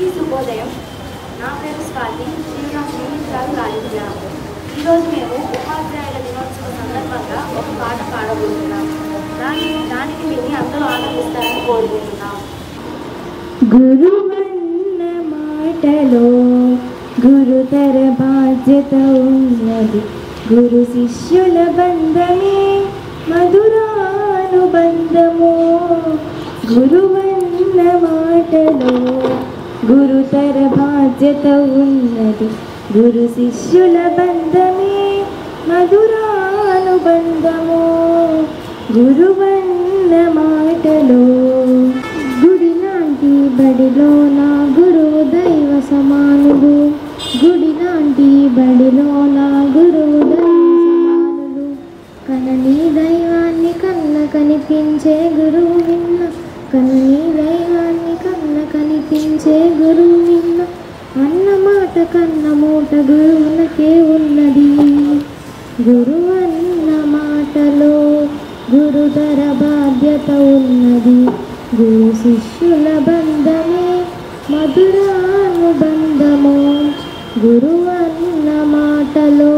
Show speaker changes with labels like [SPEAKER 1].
[SPEAKER 1] అందరికీ శుభోదయం. నా పేరు స్వాతి. నేను నా స్నేహితురాలు రాధిక. ఈరోజు మేము ఉపాధ్యాయుల దినోత్సవ సందర్భంగా ఒక పాట పాడబోతున్నాం. దానికి విని అందరూ ఆనందిస్తారని కోరుకుంటున్నాం.
[SPEAKER 2] గురువన్న మాటలో గురుతర బాధ్యత ఉన్నది. గురు శిష్యుల బంధమే మధురానుబంధము. గురువన్న మాటలో గురుతర బాధ్యత ఉన్నది. గురు శిష్యుల బంధమే మధురానుబంధము. గురువన్న మాటలో గుడి లాంటి బడిలో నా గురువు దైవ సమానుడు. గుడి లాంటి బడిలో నా గురువు దైవ సమానుడు. కనని దైవాన్ని కన్న కనిపించే గురువు విన్న. కనని దైవాన్ని కన్న కనిపించే గురువు విన్న. అన్న మాట కన్న మూట గురువునకే ఉన్నది. గురువన్న మాటలో గురుతర బాధ్యత ఉన్నది. గురు శిష్యుల బంధమే మధురానుబంధము. గురువన్న మాటలో